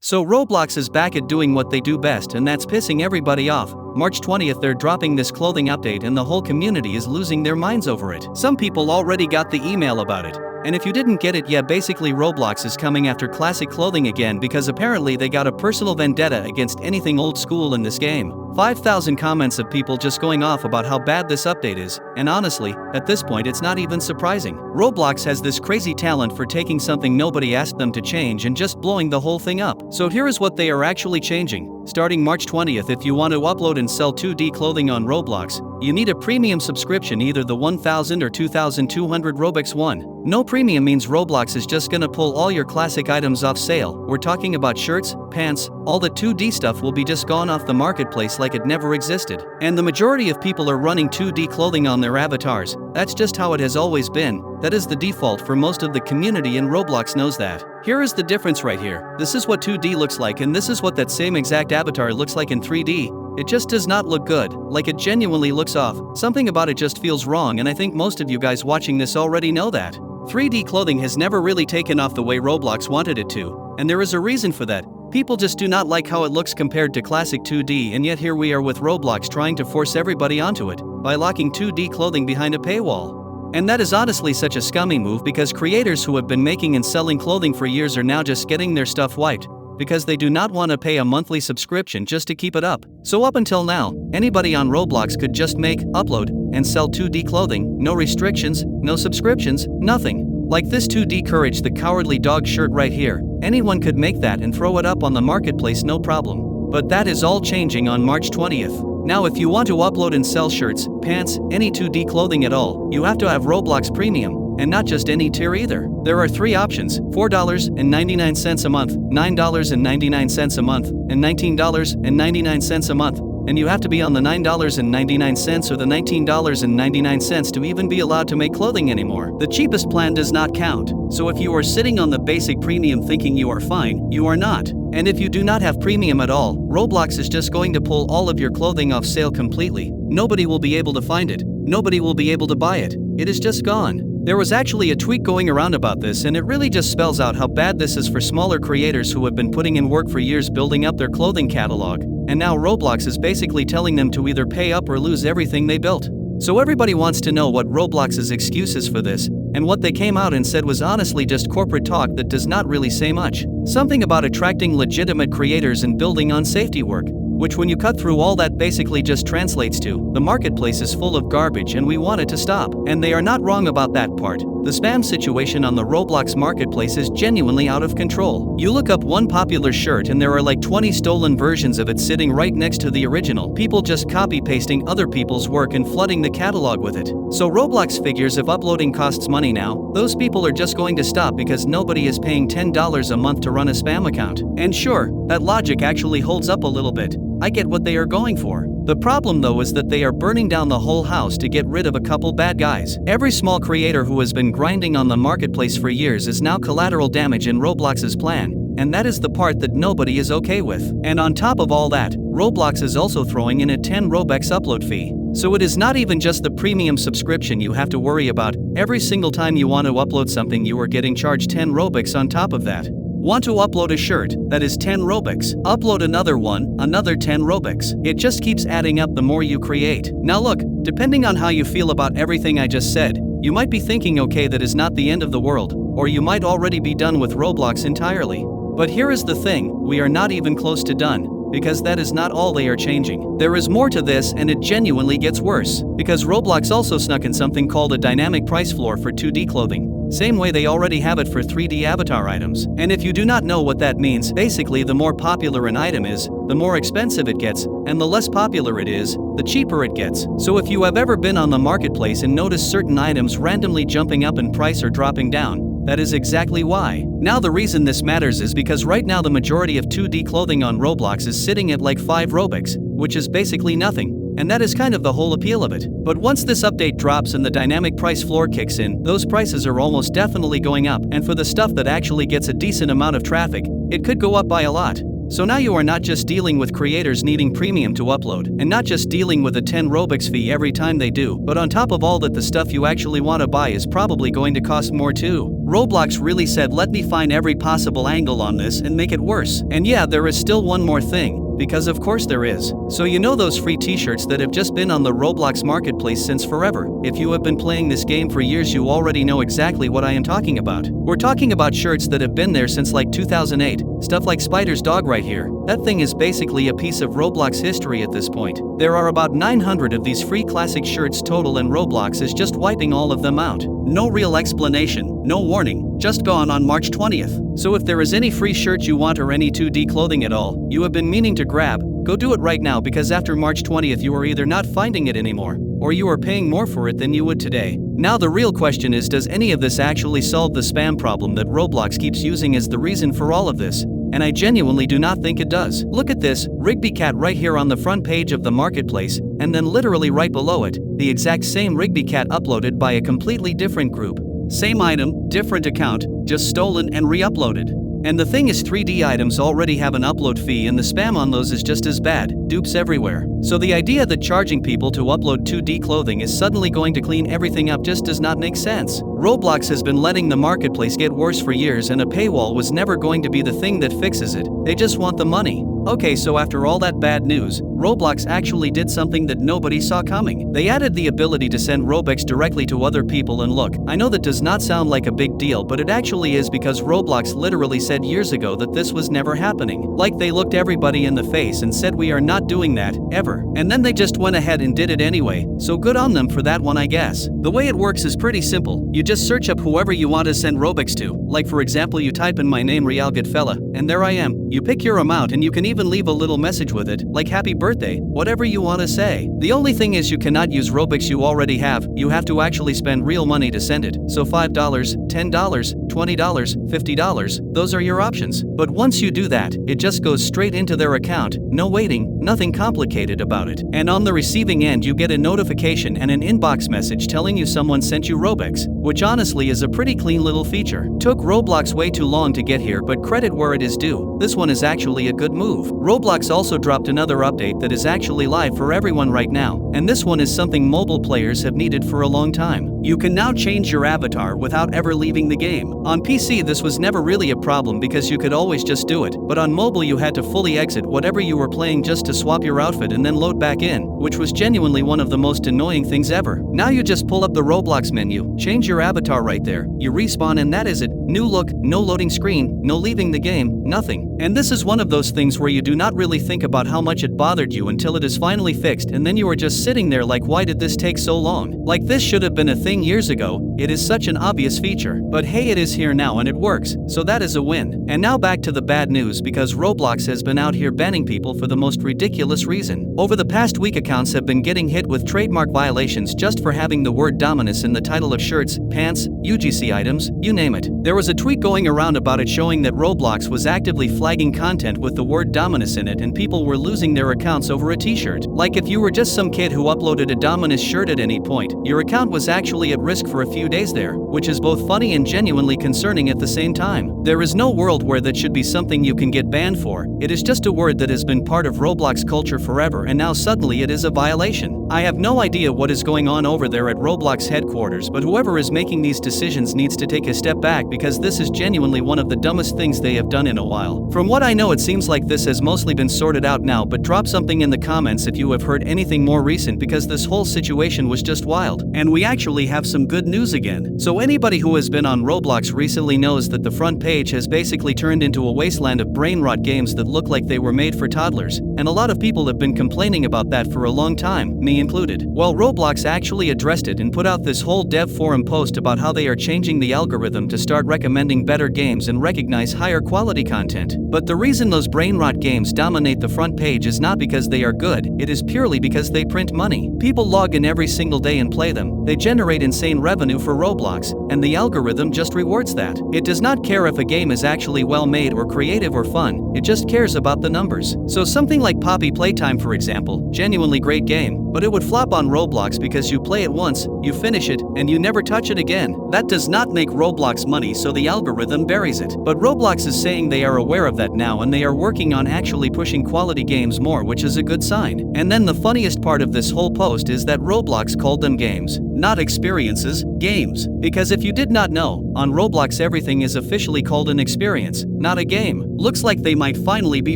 So Roblox is back at doing what they do best, and that's pissing everybody off. March 20th they're dropping this clothing update and the whole community is losing their minds over it. Some people already got the email about it. And if you didn't get it yet, basically Roblox is coming after classic clothing again because apparently they got a personal vendetta against anything old school in this game. 5,000 comments of people just going off about how bad this update is, and honestly, at this point it's not even surprising. Roblox has this crazy talent for taking something nobody asked them to change and just blowing the whole thing up. So here is what they are actually changing. Starting March 20th, if you want to upload and sell 2D clothing on Roblox, you need a premium subscription, either the 1,000 or 2,200 Robux one. No premium means Roblox is just gonna pull all your classic items off sale. We're talking about shirts, pants, all the 2D stuff will be just gone off the marketplace like it never existed. And the majority of people are running 2D clothing on their avatars. That's just how it has always been. That is the default for most of the community, and Roblox knows that. Here is the difference right here. This is what 2D looks like, and this is what that same exact avatar looks like in 3D. It just does not look good, like it genuinely looks off. Something about it just feels wrong, and I think most of you guys watching this already know that. 3D clothing has never really taken off the way Roblox wanted it to, and there is a reason for that. People just do not like how it looks compared to classic 2D, and yet here we are with Roblox trying to force everybody onto it by locking 2D clothing behind a paywall. And that is honestly such a scummy move, because creators who have been making and selling clothing for years are now just getting their stuff wiped because they do not want to pay a monthly subscription just to keep it up. So up until now, anybody on Roblox could just make, upload, and sell 2D clothing, no restrictions, no subscriptions, nothing. Like this 2D Courage the Cowardly Dog shirt right here, anyone could make that and throw it up on the marketplace no problem. But that is all changing on March 20th. Now if you want to upload and sell shirts, pants, any 2D clothing at all, you have to have Roblox Premium, and not just any tier either. There are 3 options: $4.99 a month, $9.99 a month, and $19.99 a month. And you have to be on the $9.99 or the $19.99 to even be allowed to make clothing anymore. The cheapest plan does not count. So if you are sitting on the basic premium thinking you are fine, you are not. And if you do not have premium at all, Roblox is just going to pull all of your clothing off sale completely. Nobody will be able to find it. Nobody will be able to buy it. It is just gone. There was actually a tweet going around about this, and it really just spells out how bad this is for smaller creators who have been putting in work for years building up their clothing catalog. And now Roblox is basically telling them to either pay up or lose everything they built. So everybody wants to know what Roblox's excuse is for this, and what they came out and said was honestly just corporate talk that does not really say much. Something about attracting legitimate creators and building on safety work, which when you cut through all that basically just translates to, the marketplace is full of garbage and we want it to stop. And they are not wrong about that part. The spam situation on the Roblox marketplace is genuinely out of control. You look up one popular shirt and there are like 20 stolen versions of it sitting right next to the original. People just copy-pasting other people's work and flooding the catalog with it. So Roblox figures if uploading costs money now, those people are just going to stop because nobody is paying $10 a month to run a spam account. And sure, that logic actually holds up a little bit. I get what they are going for. The problem though is that they are burning down the whole house to get rid of a couple bad guys. Every small creator who has been grinding on the marketplace for years is now collateral damage in Roblox's plan, and that is the part that nobody is okay with. And on top of all that, Roblox is also throwing in a 10 Robux upload fee. So it is not even just the premium subscription you have to worry about. Every single time you want to upload something, you are getting charged 10 Robux on top of that. Want to upload a shirt? That is 10 Robux. Upload another one, another 10 Robux. It just keeps adding up the more you create. Now look, depending on how you feel about everything I just said, you might be thinking okay, that is not the end of the world, or you might already be done with Roblox entirely. But here is the thing, we are not even close to done, because that is not all they are changing. There is more to this, and it genuinely gets worse, because Roblox also snuck in something called a dynamic price floor for 2D clothing. Same way they already have it for 3D avatar items. And if you do not know what that means, basically the more popular an item is, the more expensive it gets, and the less popular it is, the cheaper it gets. So if you have ever been on the marketplace and noticed certain items randomly jumping up in price or dropping down, that is exactly why. Now the reason this matters is because right now the majority of 2D clothing on Roblox is sitting at like 5 Robux, which is basically nothing. And that is kind of the whole appeal of it. But once this update drops and the dynamic price floor kicks in, those prices are almost definitely going up, and for the stuff that actually gets a decent amount of traffic, it could go up by a lot. So now you are not just dealing with creators needing premium to upload, and not just dealing with a 10 Robux fee every time they do, but on top of all that, the stuff you actually want to buy is probably going to cost more too. Roblox really said, let me find every possible angle on this and make it worse. And yeah, there is still one more thing. Because of course there is. So you know those free t-shirts that have just been on the Roblox marketplace since forever? If you have been playing this game for years, you already know exactly what I am talking about. We're talking about shirts that have been there since like 2008. Stuff like Spider's dog right here. That thing is basically a piece of Roblox history at this point. There are about 900 of these free classic shirts total, and Roblox is just wiping all of them out. No real explanation, no warning, just gone on March 20th. So if there is any free shirt you want or any 2D clothing at all, you have been meaning to grab, go do it right now, because after March 20th you are either not finding it anymore, or you are paying more for it than you would today. Now the real question is, does any of this actually solve the spam problem that Roblox keeps using as the reason for all of this? And I genuinely do not think it does. Look at this, Rigby Cat right here on the front page of the marketplace, and then literally right below it, the exact same Rigby Cat uploaded by a completely different group. Same item, different account, just stolen and re-uploaded. And the thing is, 3D items already have an upload fee, and the spam on those is just as bad, dupes everywhere. So the idea that charging people to upload 2D clothing is suddenly going to clean everything up just does not make sense. Roblox has been letting the marketplace get worse for years, and a paywall was never going to be the thing that fixes it. They just want the money. Okay, so after all that bad news, Roblox actually did something that nobody saw coming. They added the ability to send Robux directly to other people, and look, I know that does not sound like a big deal, but it actually is, because Roblox literally said years ago that this was never happening. Like they looked everybody in the face and said, we are not doing that, ever. And then they just went ahead and did it anyway, so good on them for that one, I guess. The way it works is pretty simple. You just search up whoever you want to send Robux to. Like for example, you type in my name, RealGodFella, and there I am. You pick your amount, and you can even leave a little message with it, like happy birthday, whatever you want to say. The only thing is, you cannot use Robux you already have. You have to actually spend real money to send it. So $5, $10, $20, $50, those are your options. But once you do that, it just goes straight into their account, no waiting, nothing complicated about it. And on the receiving end, you get a notification and an inbox message telling you someone sent you Robux, which honestly is a pretty clean little feature. Took Roblox way too long to get here, but credit where it is due. This one is actually a good move. Roblox also dropped another update that is actually live for everyone right now, and this one is something mobile players have needed for a long time. You can now change your avatar without ever leaving the game. On PC this was never really a problem because you could always just do it, but on mobile you had to fully exit whatever you were playing just to swap your outfit and then load back in, which was genuinely one of the most annoying things ever. Now you just pull up the Roblox menu, change your avatar right there, you respawn, and that is it. New look, no loading screen, no leaving the game, nothing. And this is one of those things where you do not really think about how much it bothered you until it is finally fixed, and then you are just sitting there like, why did this take so long? Like this should have been a thing years ago. It is such an obvious feature. But hey, it is here now and it works, so that is a win. And now back to the bad news, because Roblox has been out here banning people for the most ridiculous reason. Over the past week, accounts have been getting hit with trademark violations just for having the word Dominus in the title of shirts, pants, UGC items, you name it. There was a tweet going around about it showing that Roblox was actively flagging content with the word Dominus in it, and people were losing their accounts over a t-shirt. Like if you were just some kid who uploaded a Dominus shirt at any point, your account was actually at risk for a few days there, which is both funny and genuinely concerning at the same time. There is no world where that should be something you can get banned for. It is just a word that has been part of Roblox culture forever, and now suddenly it is a violation. I have no idea what is going on over there at Roblox headquarters, but whoever is making these decisions needs to take a step back, because this is genuinely one of the dumbest things they have done in a while. From what I know, it seems like this has mostly been sorted out now, but drop something in the comments if you have heard anything more recent, because this whole situation was just wild. And we actually have some good news again. So anybody who has been on Roblox recently knows that the front page has basically turned into a wasteland of brain rot games that look like they were made for toddlers, and a lot of people have been complaining about that for a long time, me included. Well, Roblox actually addressed it and put out this whole dev forum post about how they are changing the algorithm to start recommending better games and recognize higher quality content. But the reason those brain rot games dominate the front page is not because they are good, it is purely because they print money. People log in every single day and play them, they generate insane revenue for Roblox, and the algorithm just rewards that. It does not care if a game is actually well made or creative or fun, it just cares about the numbers. So something like Poppy Playtime, for example, genuinely great game, but it would flop on Roblox because you play it once, you finish it, and you never touch it again. That does not make Roblox money, so the algorithm buries it. But Roblox is saying they are aware of that now, and they are working on actually pushing quality games more, which is a good sign. And then the funniest part of this whole post is that Roblox called them games. not experiences, games. Because if you did not know, on Roblox everything is officially called an experience, not a game. Looks like they might finally be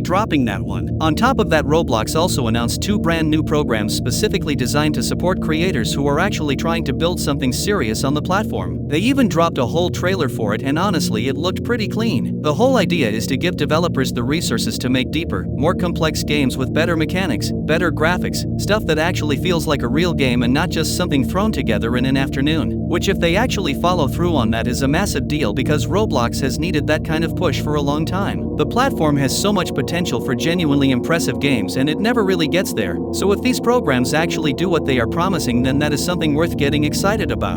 dropping that one. On top of that, Roblox also announced 2 brand new programs specifically designed to support creators who are actually trying to build something serious on the platform. They even dropped a whole trailer for it, and honestly it looked pretty clean. The whole idea is to give developers the resources to make deeper, more complex games with better mechanics, better graphics, stuff that actually feels like a real game and not just something thrown together in an afternoon. Which, if they actually follow through on that, is a massive deal because Roblox has needed that kind of push for a long time. The platform has so much potential for genuinely impressive games and it never really gets there. So if these programs actually do what they are promising, then that is something worth getting excited about.